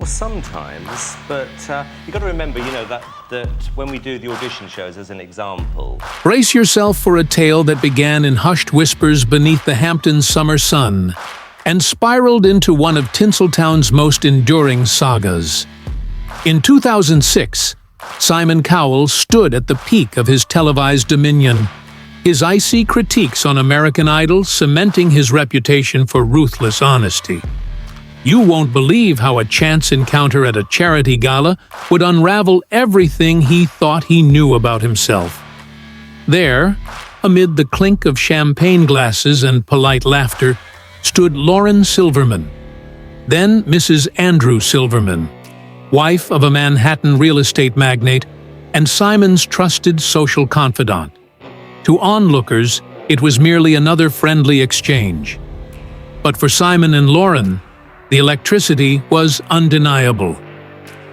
Well, sometimes, but you've got to remember, that when we do the audition shows, as an example. Brace yourself for a tale that began in hushed whispers beneath the Hamptons' summer sun and spiraled into one of Tinseltown's most enduring sagas. In 2006, Simon Cowell stood at the peak of his televised dominion, his icy critiques on American Idol cementing his reputation for ruthless honesty. You won't believe how a chance encounter at a charity gala would unravel everything he thought he knew about himself. There, amid the clink of champagne glasses and polite laughter, stood Lauren Silverman, then Mrs. Andrew Silverman, wife of a Manhattan real estate magnate and Simon's trusted social confidant. To onlookers, it was merely another friendly exchange. But for Simon and Lauren, the electricity was undeniable.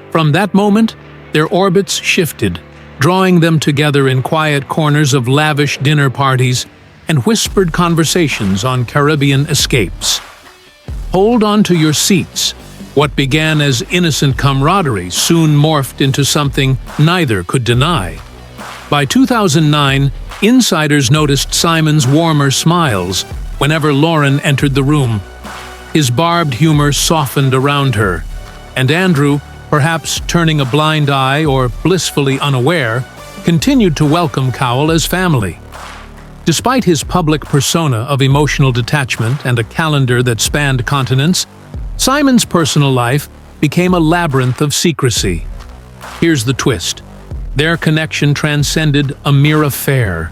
From that moment, their orbits shifted, drawing them together in quiet corners of lavish dinner parties and whispered conversations on Caribbean escapes. Hold on to your seats. What began as innocent camaraderie soon morphed into something neither could deny. By 2009, insiders noticed Simon's warmer smiles whenever Lauren entered the room. His barbed humor softened around her, and Andrew, perhaps turning a blind eye or blissfully unaware, continued to welcome Cowell as family. Despite his public persona of emotional detachment and a calendar that spanned continents, Simon's personal life became a labyrinth of secrecy. Here's the twist. Their connection transcended a mere affair.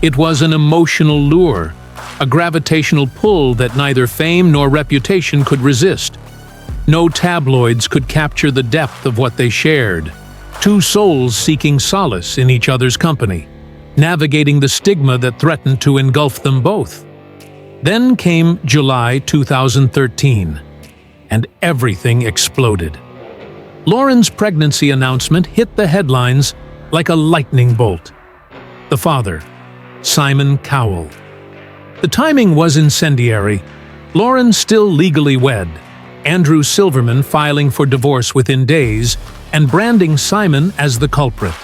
It was an emotional lure, a gravitational pull that neither fame nor reputation could resist. No tabloids could capture the depth of what they shared. Two souls seeking solace in each other's company, navigating the stigma that threatened to engulf them both. Then came July 2013, and everything exploded. Lauren's pregnancy announcement hit the headlines like a lightning bolt. The father, Simon Cowell. The timing was incendiary. Lauren still legally wed, Andrew Silverman filing for divorce within days, and branding Simon as the culprit.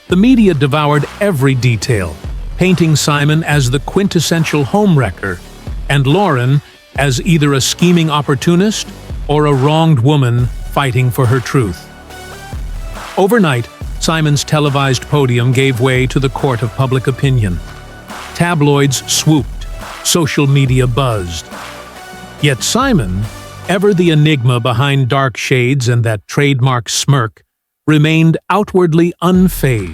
The media devoured every detail, painting Simon as the quintessential homewrecker, and Lauren as either a scheming opportunist or a wronged woman fighting for her truth. Overnight, Simon's televised podium gave way to the court of public opinion. Tabloids swooped. Social media buzzed. Yet Simon, ever the enigma behind dark shades and that trademark smirk, remained outwardly unfazed.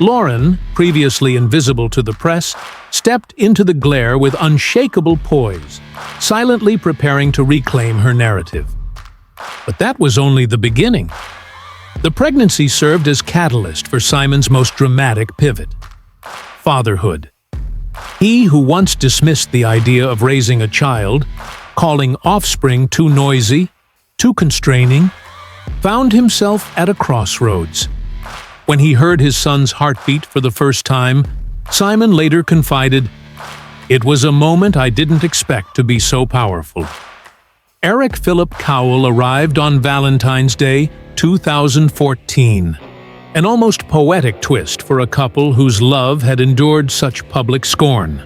Lauren, previously invisible to the press, stepped into the glare with unshakable poise, silently preparing to reclaim her narrative. But that was only the beginning. The pregnancy served as catalyst for Simon's most dramatic pivot: fatherhood. He who once dismissed the idea of raising a child, calling offspring too noisy, too constraining, found himself at a crossroads. When he heard his son's heartbeat for the first time, Simon later confided, "It was a moment I didn't expect to be so powerful." Eric Philip Cowell arrived on Valentine's Day 2014. An almost poetic twist for a couple whose love had endured such public scorn.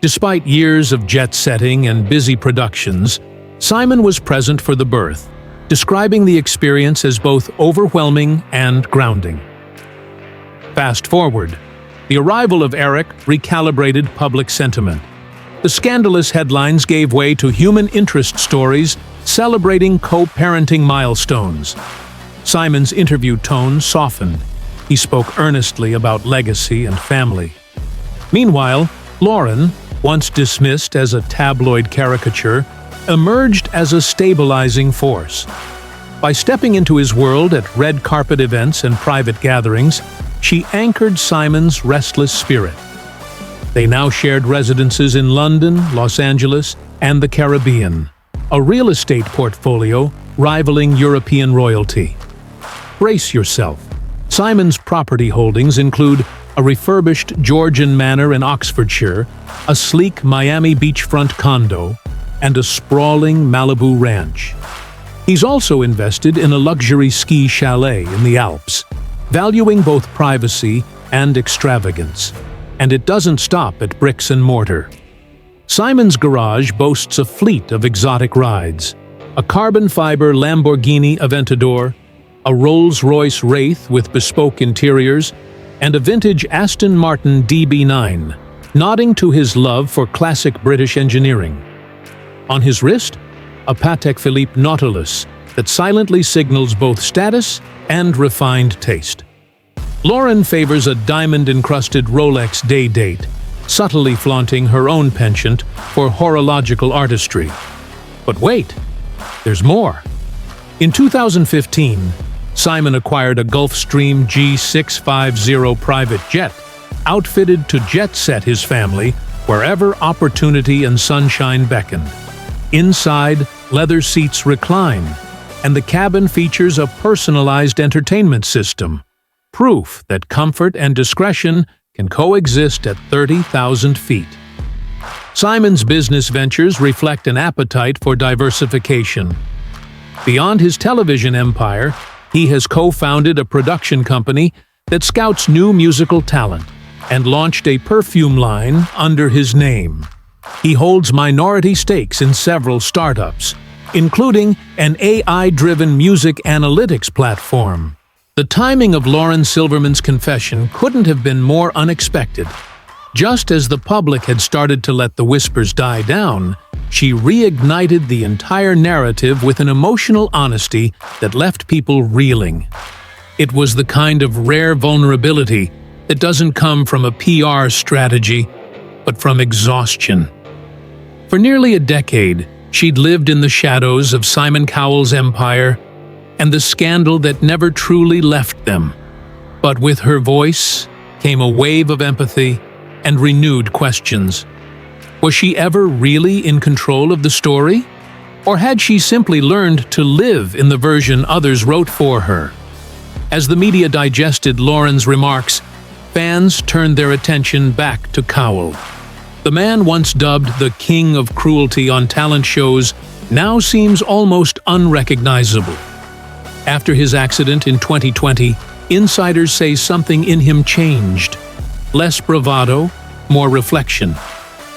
Despite years of jet-setting and busy productions, Simon was present for the birth, describing the experience as both overwhelming and grounding. Fast forward, the arrival of Eric recalibrated public sentiment. The scandalous headlines gave way to human interest stories celebrating co-parenting milestones. Simon's interview tone softened. He spoke earnestly about legacy and family. Meanwhile, Lauren, once dismissed as a tabloid caricature, emerged as a stabilizing force. By stepping into his world at red carpet events and private gatherings, she anchored Simon's restless spirit. They now shared residences in London, Los Angeles, and the Caribbean, a real estate portfolio rivaling European royalty. Brace yourself. Simon's property holdings include a refurbished Georgian manor in Oxfordshire, a sleek Miami beachfront condo, and a sprawling Malibu ranch. He's also invested in a luxury ski chalet in the Alps, valuing both privacy and extravagance. And it doesn't stop at bricks and mortar. Simon's garage boasts a fleet of exotic rides: a carbon fiber Lamborghini Aventador, a Rolls-Royce Wraith with bespoke interiors, and a vintage Aston Martin DB9, nodding to his love for classic British engineering. On his wrist, a Patek Philippe Nautilus that silently signals both status and refined taste. Lauren favors a diamond-encrusted Rolex day date, subtly flaunting her own penchant for horological artistry. But wait, there's more. In 2015, Simon acquired a Gulfstream G650 private jet, outfitted to jet-set his family wherever opportunity and sunshine beckoned. Inside, leather seats recline, and the cabin features a personalized entertainment system, proof that comfort and discretion can coexist at 30,000 feet. Simon's business ventures reflect an appetite for diversification. Beyond his television empire, he has co-founded a production company that scouts new musical talent and launched a perfume line under his name. He holds minority stakes in several startups, including an AI-driven music analytics platform. The timing of Lauren Silverman's confession couldn't have been more unexpected. Just as the public had started to let the whispers die down, she reignited the entire narrative with an emotional honesty that left people reeling. It was the kind of rare vulnerability that doesn't come from a PR strategy, but from exhaustion. For nearly a decade, she'd lived in the shadows of Simon Cowell's empire and the scandal that never truly left them. But with her voice came a wave of empathy and renewed questions. Was she ever really in control of the story? Or had she simply learned to live in the version others wrote for her? As the media digested Lauren's remarks, fans turned their attention back to Cowell. The man once dubbed the king of cruelty on talent shows now seems almost unrecognizable. After his accident in 2020, insiders say something in him changed. Less bravado, more reflection.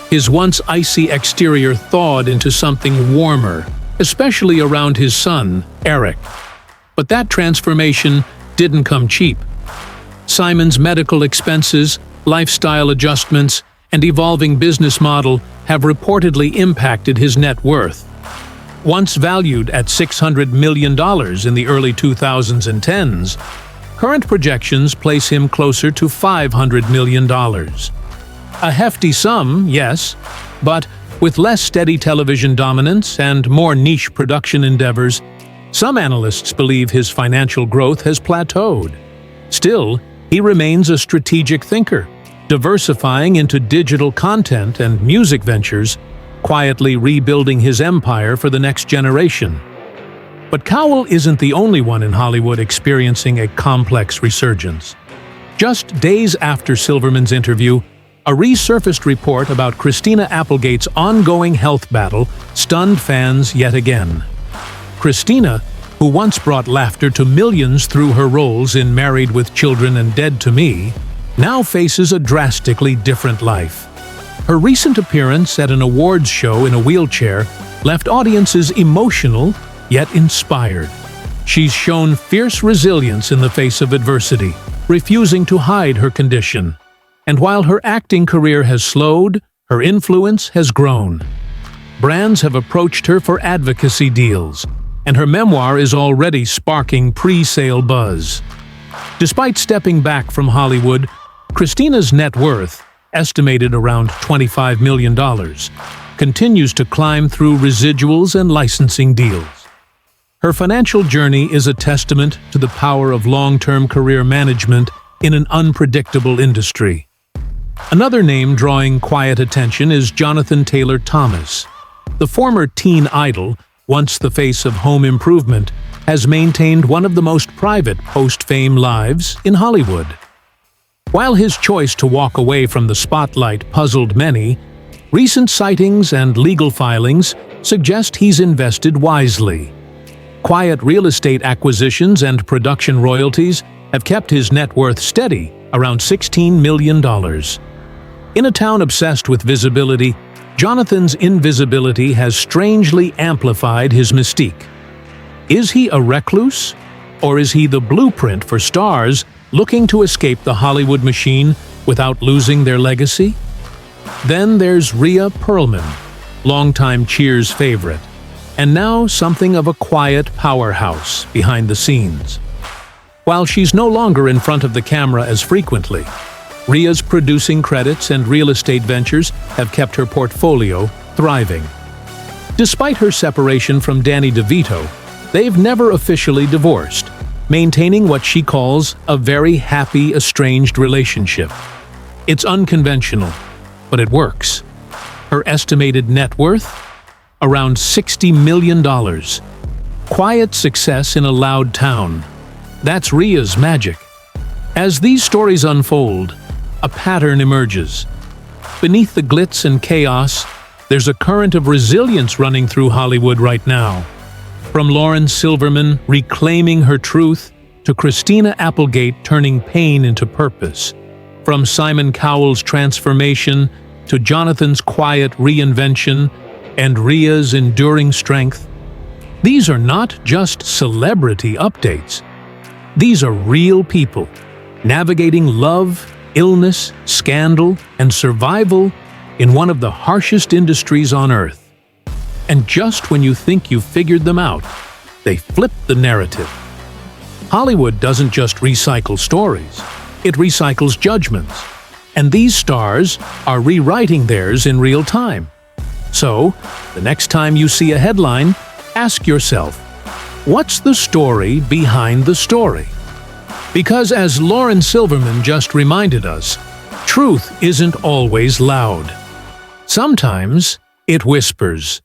His once icy exterior thawed into something warmer, especially around his son, Eric. But that transformation didn't come cheap. Simon's medical expenses, lifestyle adjustments, and evolving business model have reportedly impacted his net worth. Once valued at $600 million in the early 2010s, current projections place him closer to $500 million. A hefty sum, yes, but with less steady television dominance and more niche production endeavors, some analysts believe his financial growth has plateaued. Still, he remains a strategic thinker, diversifying into digital content and music ventures, quietly rebuilding his empire for the next generation. But Cowell isn't the only one in Hollywood experiencing a complex resurgence. Just days after Silverman's interview, a resurfaced report about Christina Applegate's ongoing health battle stunned fans yet again. Christina, who once brought laughter to millions through her roles in Married with Children and Dead to Me, now faces a drastically different life. Her recent appearance at an awards show in a wheelchair left audiences emotional yet inspired. She's shown fierce resilience in the face of adversity, refusing to hide her condition. And while her acting career has slowed, her influence has grown. Brands have approached her for advocacy deals, and her memoir is already sparking pre-sale buzz. Despite stepping back from Hollywood, Christina's net worth, estimated around $25 million, continues to climb through residuals and licensing deals. Her financial journey is a testament to the power of long-term career management in an unpredictable industry. Another name drawing quiet attention is Jonathan Taylor Thomas. The former teen idol, once the face of home improvement, has maintained one of the most private post-fame lives in Hollywood. While his choice to walk away from the spotlight puzzled many, recent sightings and legal filings suggest he's invested wisely. Quiet real estate acquisitions and production royalties have kept his net worth steady, around $16 million. In a town obsessed with visibility, Jonathan's invisibility has strangely amplified his mystique. Is he a recluse? Or is he the blueprint for stars looking to escape the Hollywood machine without losing their legacy? Then there's Rhea Perlman, longtime Cheers favorite, and now something of a quiet powerhouse behind the scenes. While she's no longer in front of the camera as frequently, Rhea's producing credits and real estate ventures have kept her portfolio thriving. Despite her separation from Danny DeVito, they've never officially divorced, maintaining what she calls a very happy, estranged relationship. It's unconventional, but it works. Her estimated net worth? Around $60 million. Quiet success in a loud town. That's Rhea's magic. As these stories unfold, a pattern emerges. Beneath the glitz and chaos, there's a current of resilience running through Hollywood right now. From Lauren Silverman reclaiming her truth to Christina Applegate turning pain into purpose. From Simon Cowell's transformation to Jonathan's quiet reinvention and Rhea's enduring strength. These are not just celebrity updates. These are real people, navigating love, illness, scandal, and survival in one of the harshest industries on Earth. And just when you think you've figured them out, they flip the narrative. Hollywood doesn't just recycle stories, it recycles judgments. And these stars are rewriting theirs in real time. So, the next time you see a headline, ask yourself, what's the story behind the story? Because as Lauren Silverman just reminded us, truth isn't always loud. Sometimes it whispers.